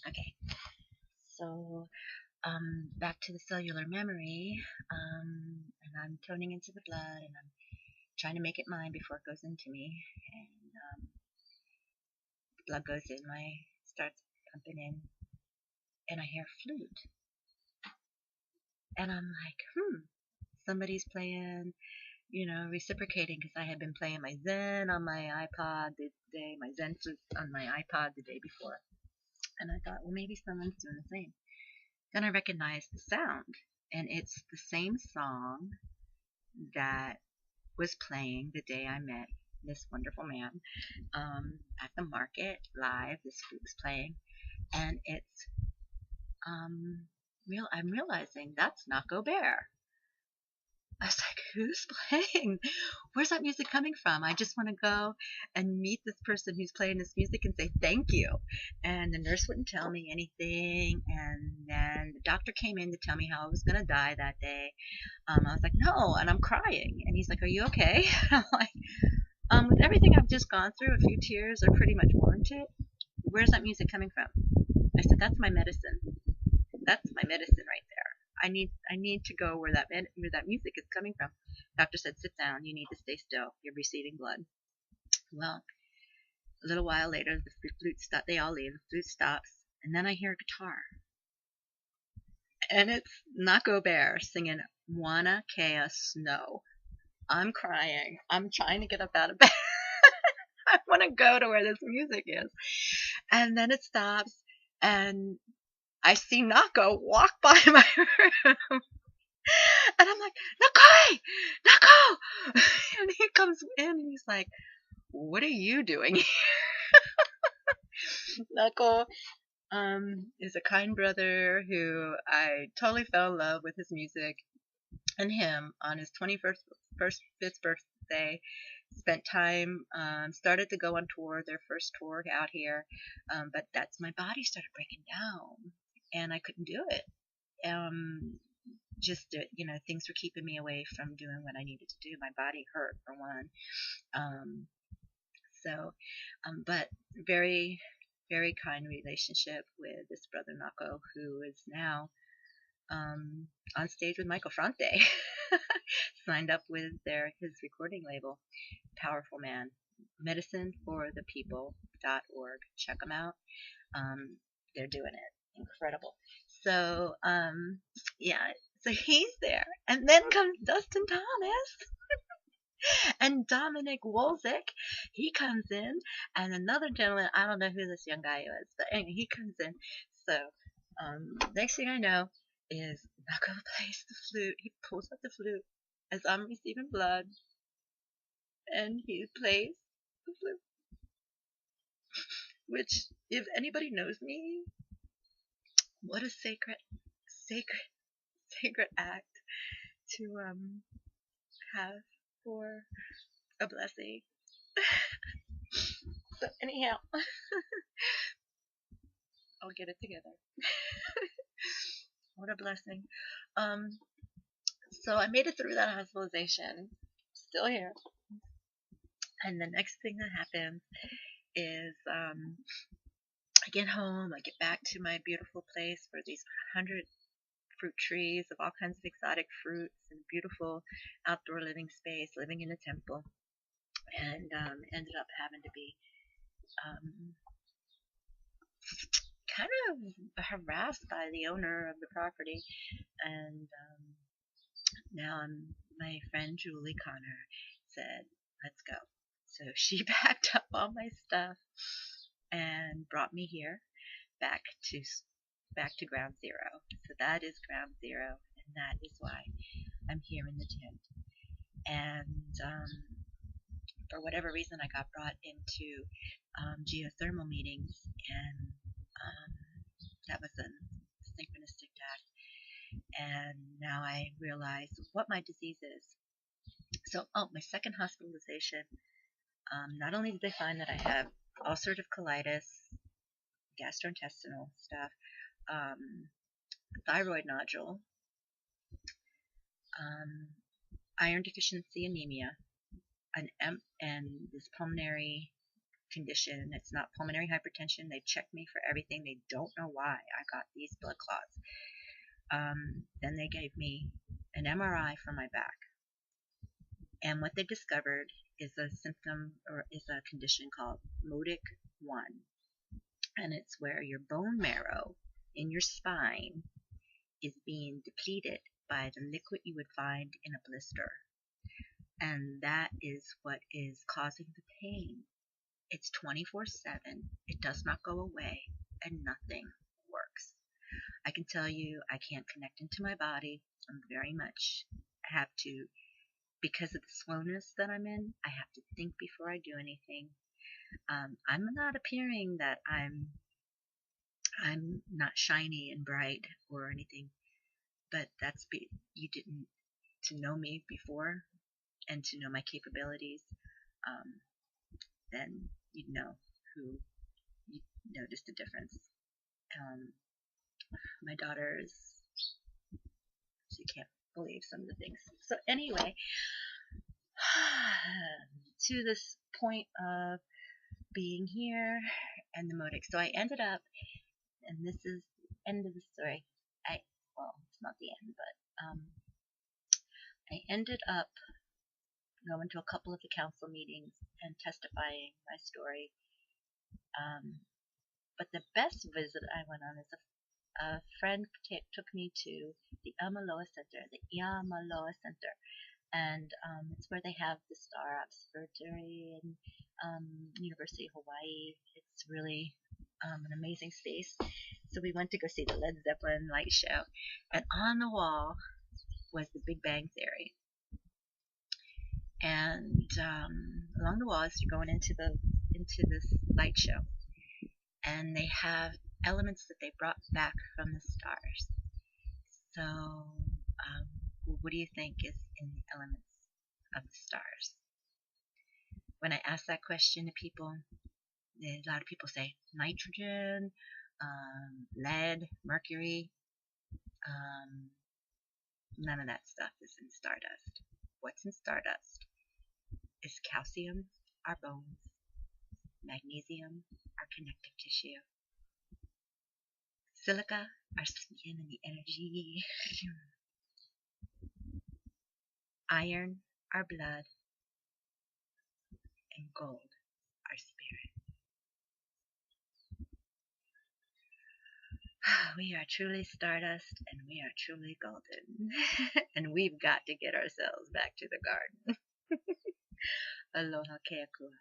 Okay, so back to the cellular memory, and I'm toning into the blood, and I'm trying to make it mine before it goes into me, and the blood goes in, my starts pumping in, and I hear flute, and I'm like, somebody's playing, reciprocating because I had been playing my Zen on my iPod the day, my Zen flute on my iPod the day before, and I thought, well, maybe someone's doing the same. Then I recognized the sound, and it's the same song that was playing the day I met this wonderful man at the market live. This flute was playing, and it's real. I'm realizing that's Naco Bear. I was like, who's playing? Where's that music coming from? I just want to go and meet this person who's playing this music and say thank you. And the nurse wouldn't tell me anything. And then the doctor came in to tell me how I was going to die that day. I was like, no. And I'm crying. And he's like, are you okay? I'm like, with everything I've just gone through, a few tears are pretty much warranted. Where's that music coming from? I said, that's my medicine. That's my medicine right there. I need to go where that music is coming from. Doctor said, sit down. You need to stay still. You're receiving blood. Well, a little while later, the flute stops. They all leave. The flute stops, and then I hear a guitar, and it's Naco Bear singing "Wanna Kea Snow." I'm crying. I'm trying to get up out of bed. I want to go to where this music is, and then it stops, and I see Nako walk by my room. And I'm like, Nakai! Nako! And he comes in and he's like, what are you doing here? Nako is a kind brother who I totally fell in love with his music and him on his 5th birthday. Spent time, started to go on tour, their first tour out here, but that's my body started breaking down and I couldn't do it. Just things were keeping me away from doing what I needed to do. My body hurt for one. Um, so, but very, very kind relationship with this brother Nako, who is now on stage with Michael Franti, signed up with his recording label. Powerful man. Medicineforthepeople.org. Check them out. They're doing it. Incredible. So, yeah, so he's there. And then comes Dustin Thomas and Dominic Wolzik. He comes in, and another gentleman, I don't know who this young guy was, but anyway, he comes in. So, next thing I know is Nako plays the flute. He pulls out the flute as I'm receiving blood, and he plays the flute, which, if anybody knows me, what a sacred, sacred act to have for a blessing. But anyhow, I'll get it together. What a blessing. Um, so I made it through that hospitalization, still here. And the next thing that happens is I get home, I get back to my beautiful place where these 100 fruit trees of all kinds of exotic fruits and beautiful outdoor living space, living in a temple, and ended up having to be um, kind of harassed by the owner of the property. And now my friend Julie Connor said, let's go. So she packed up all my stuff and brought me here back to back to ground zero. So that is ground zero, and that is why I'm here in the tent. And for whatever reason, I got brought into geothermal meetings, and that was a synchronistic act. And now I realize what my disease is. So, my second hospitalization, not only did they find that I have ulcerative colitis, gastrointestinal stuff, thyroid nodule, um, iron deficiency anemia, and this pulmonary condition. It's not pulmonary hypertension. They checked me for everything. They don't know why I got these blood clots. Then they gave me an MRI for my back. And what they discovered is a symptom, or is a condition called Modic 1. And it's where your bone marrow in your spine is being depleted by the liquid you would find in a blister. And that is what is causing the pain. It's 24/7. It does not go away, and nothing works. I can tell you I can't connect into my body. I'm very much, I have to, because of the slowness that I'm in, I have to think before I do anything. I'm not appearing that I'm not shiny and bright or anything, but that's you didn't, to know me before and to know my capabilities, then you'd know who, you notice the difference. My daughter's, she can't believe some of the things. So anyway, to this point of being here and the Modic. So I ended up, and this is the end of the story. Well, it's not the end, but I ended up going to a couple of the council meetings and testifying my story. But the best visit I went on is a friend took me to the Yamaloa Center, and it's where they have the Star Observatory in University of Hawaii. It's really an amazing space. So we went to go see the Led Zeppelin light show, and on the wall was the Big Bang Theory. And along the walls, you're going into this light show, and they have elements that they brought back from the stars. So, what do you think is in the elements of the stars? When I ask that question to people, a lot of people say nitrogen, lead, mercury. None of that stuff is in stardust. What's in stardust is calcium, our bones, magnesium, our connective tissue, silica, our skin and the energy, iron, our blood, and gold, our spirit. We are truly stardust, and we are truly golden. And we've got to get ourselves back to the garden. Aloha keakua.